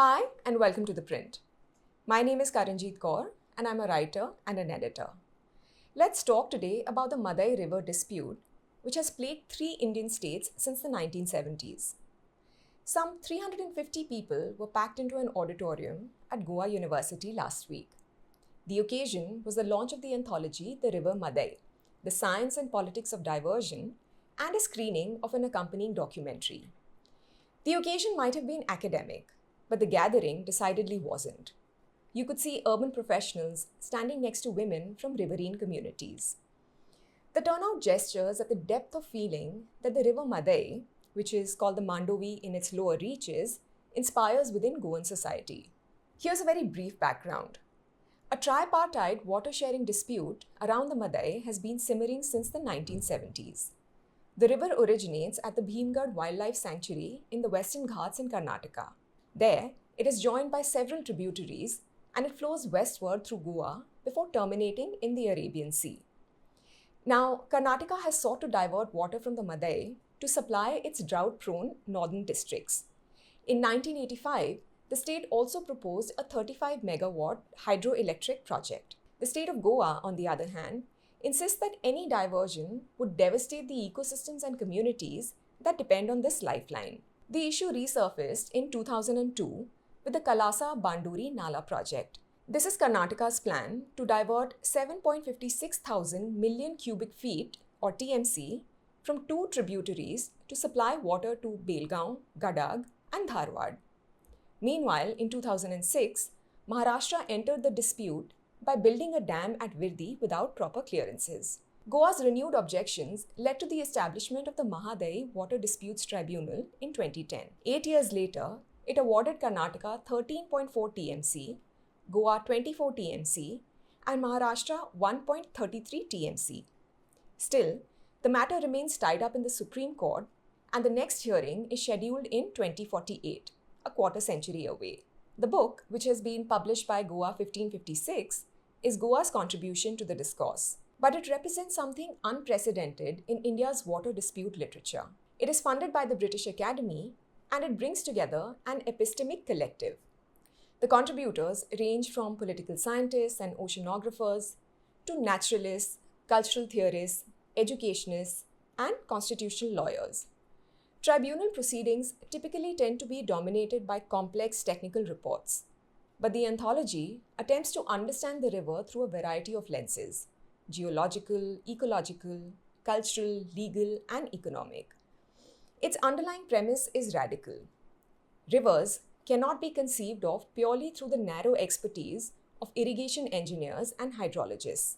Hi and welcome to The Print. My name is Karanjeet Kaur and I'm a writer and an editor. Let's talk today about the Madai River dispute, which has plagued three Indian states since the 1970s. Some 350 people were packed into an auditorium at Goa University last week. The occasion was the launch of the anthology The River Madai, The Science and Politics of Diversion, and a screening of an accompanying documentary. The occasion might have been academic, but the gathering decidedly wasn't. You could see urban professionals standing next to women from riverine communities. The turnout gestures at the depth of feeling that the river Madai, which is called the Mandovi in its lower reaches, inspires within Goan society. Here's a very brief background. A tripartite water-sharing dispute around the Madai has been simmering since the 1970s. The river originates at the Bhimgad Wildlife Sanctuary in the Western Ghats in Karnataka. There, it is joined by several tributaries and it flows westward through Goa before terminating in the Arabian Sea. Now, Karnataka has sought to divert water from the Madai to supply its drought-prone northern districts. In 1985, the state also proposed a 35 megawatt hydroelectric project. The state of Goa, on the other hand, insists that any diversion would devastate the ecosystems and communities that depend on this lifeline. The issue resurfaced in 2002 with the Kalasa Banduri Nala project. This is Karnataka's plan to divert 7.56 thousand million cubic feet or TMC from two tributaries to supply water to Belgaum, Gadag and Dharwad. Meanwhile, in 2006, Maharashtra entered the dispute by building a dam at Virdi without proper clearances. Goa's renewed objections led to the establishment of the Mahadai Water Disputes Tribunal in 2010. 8 years later, it awarded Karnataka 13.4 TMC, Goa 24 TMC, and Maharashtra 1.33 TMC. Still, the matter remains tied up in the Supreme Court, and the next hearing is scheduled in 2048, a quarter century away. The book, which has been published by Goa 1556, is Goa's contribution to the discourse. But it represents something unprecedented in India's water dispute literature. It is funded by the British Academy and it brings together an epistemic collective. The contributors range from political scientists and oceanographers to naturalists, cultural theorists, educationists, and constitutional lawyers. Tribunal proceedings typically tend to be dominated by complex technical reports, but the anthology attempts to understand the river through a variety of lenses: geological, ecological, cultural, legal, and economic. Its underlying premise is radical. Rivers cannot be conceived of purely through the narrow expertise of irrigation engineers and hydrologists.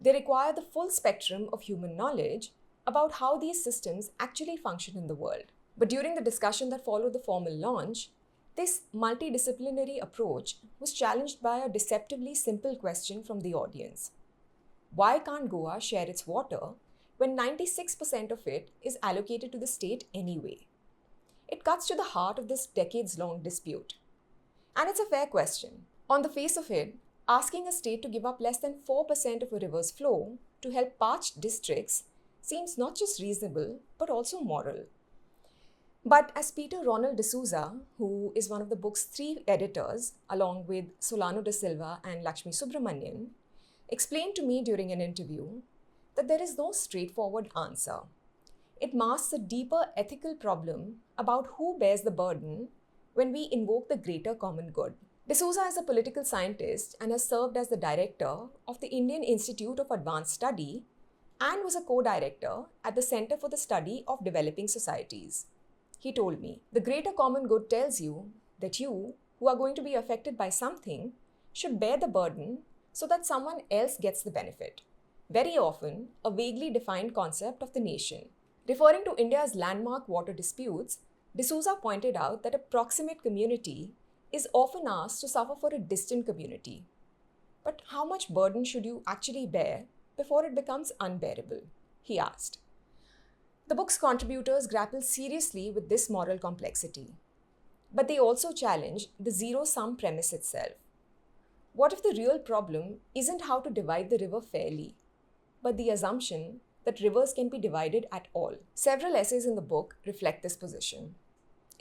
They require the full spectrum of human knowledge about how these systems actually function in the world. But during the discussion that followed the formal launch, this multidisciplinary approach was challenged by a deceptively simple question from the audience. Why can't Goa share its water when 96% of it is allocated to the state anyway? It cuts to the heart of this decades-long dispute. And it's a fair question. On the face of it, asking a state to give up less than 4% of a river's flow to help parched districts seems not just reasonable, but also moral. But as Peter Ronald D'Souza, who is one of the book's three editors, along with Solano da Silva and Lakshmi Subramanian, explained to me during an interview that there is no straightforward answer. It masks a deeper ethical problem about who bears the burden when we invoke the greater common good. D'Souza is a political scientist and has served as the director of the Indian Institute of Advanced Study and was a co-director at the Center for the Study of Developing Societies. He told me, the greater common good tells you that you, who are going to be affected by something, should bear the burden so that someone else gets the benefit. Very often, a vaguely defined concept of the nation. Referring to India's landmark water disputes, D'Souza pointed out that a proximate community is often asked to suffer for a distant community. But how much burden should you actually bear before it becomes unbearable? He asked. The book's contributors grapple seriously with this moral complexity, but they also challenge the zero-sum premise itself. What if the real problem isn't how to divide the river fairly, but the assumption that rivers can be divided at all? Several essays in the book reflect this position.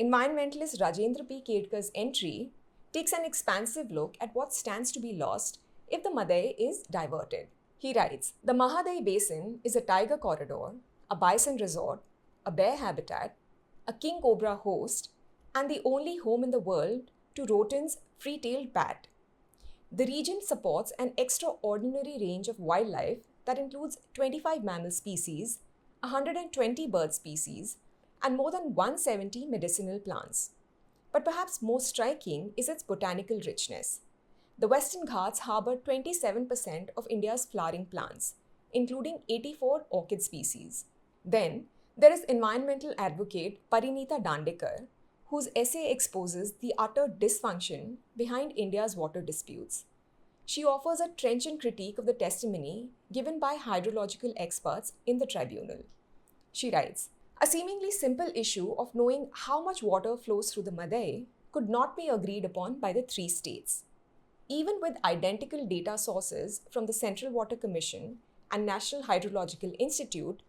Environmentalist Rajendra P. Kedkar's entry takes an expansive look at what stands to be lost if the Madai is diverted. He writes, the Mahadai Basin is a tiger corridor, a bison resort, a bear habitat, a king cobra host, and the only home in the world to Roten's free-tailed bat. The region supports an extraordinary range of wildlife that includes 25 mammal species, 120 bird species, and more than 170 medicinal plants. But perhaps most striking is its botanical richness. The Western Ghats harbor 27% of India's flowering plants, including 84 orchid species. Then, there is environmental advocate Parinita Dandekar, whose essay exposes the utter dysfunction behind India's water disputes. She offers a trenchant critique of the testimony given by hydrological experts in the tribunal. She writes, a seemingly simple issue of knowing how much water flows through the Madai could not be agreed upon by the three states. Even with identical data sources from the Central Water Commission and National Hydrological Institute,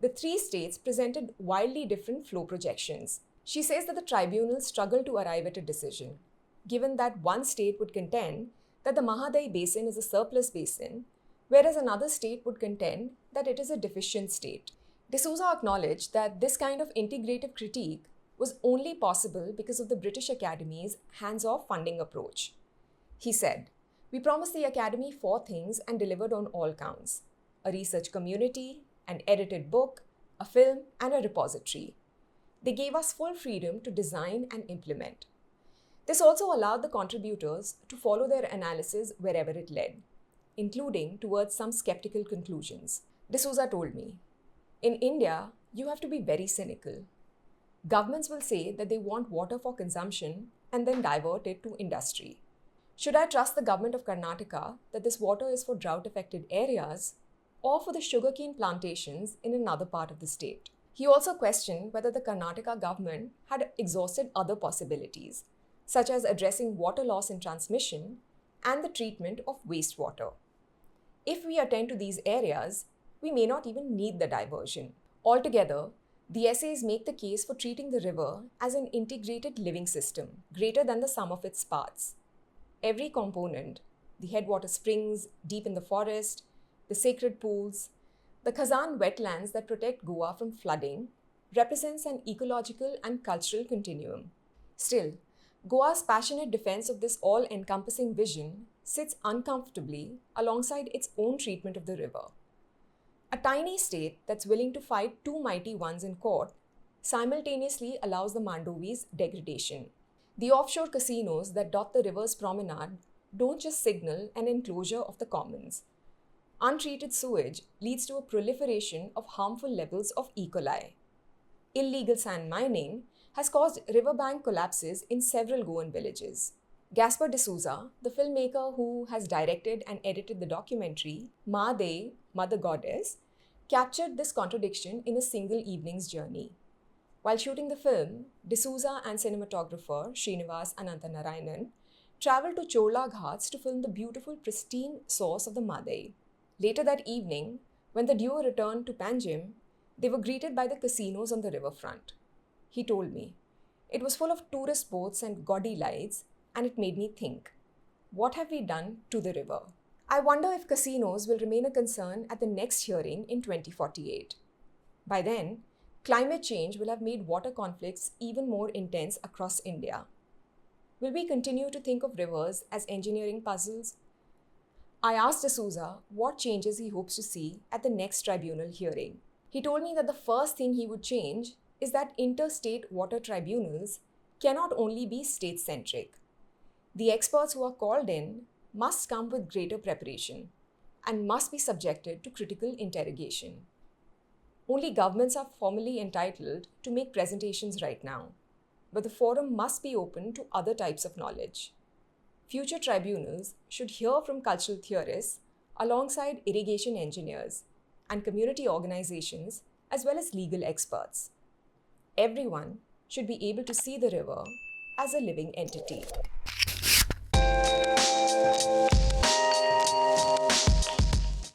the three states presented wildly different flow projections. She says that the tribunal struggled to arrive at a decision, given that one state would contend that the Mahadai Basin is a surplus basin, whereas another state would contend that it is a deficient state. D'Souza acknowledged that this kind of integrative critique was only possible because of the British Academy's hands-off funding approach. He said, we promised the Academy 4 things and delivered on all counts: a research community, an edited book, a film, and a repository. They gave us full freedom to design and implement. This also allowed the contributors to follow their analysis wherever it led, including towards some skeptical conclusions. D'Souza told me, in India, you have to be very cynical. Governments will say that they want water for consumption and then divert it to industry. Should I trust the government of Karnataka that this water is for drought-affected areas or for the sugarcane plantations in another part of the state? He also questioned whether the Karnataka government had exhausted other possibilities, such as addressing water loss in transmission and the treatment of wastewater. If we attend to these areas, we may not even need the diversion. Altogether, the essays make the case for treating the river as an integrated living system, greater than the sum of its parts. Every component, the headwater springs deep in the forest, the sacred pools, the Khazan wetlands that protect Goa from flooding, represents an ecological and cultural continuum. Still, Goa's passionate defense of this all-encompassing vision sits uncomfortably alongside its own treatment of the river. A tiny state that's willing to fight two mighty ones in court simultaneously allows the Mandovi's degradation. The offshore casinos that dot the river's promenade don't just signal an enclosure of the commons. Untreated sewage leads to a proliferation of harmful levels of E. coli. Illegal sand mining has caused riverbank collapses in several Goan villages. Gaspar D'Souza, the filmmaker who has directed and edited the documentary Mahadai, Mother Goddess, captured this contradiction in a single evening's journey. While shooting the film, D'Souza and cinematographer Srinivas Ananthanarayanan traveled to Chola Ghats to film the beautiful, pristine source of the Madai. Later that evening, when the duo returned to Panjim, they were greeted by the casinos on the riverfront. He told me, it was full of tourist boats and gaudy lights, and it made me think, what have we done to the river? I wonder if casinos will remain a concern at the next hearing in 2048. By then, climate change will have made water conflicts even more intense across India. Will we continue to think of rivers as engineering puzzles? I asked D'Souza what changes he hopes to see at the next tribunal hearing. He told me that the first thing he would change is that interstate water tribunals cannot only be state-centric. The experts who are called in must come with greater preparation and must be subjected to critical interrogation. Only governments are formally entitled to make presentations right now, but the forum must be open to other types of knowledge. Future tribunals should hear from cultural theorists alongside irrigation engineers and community organizations as well as legal experts. Everyone should be able to see the river as a living entity.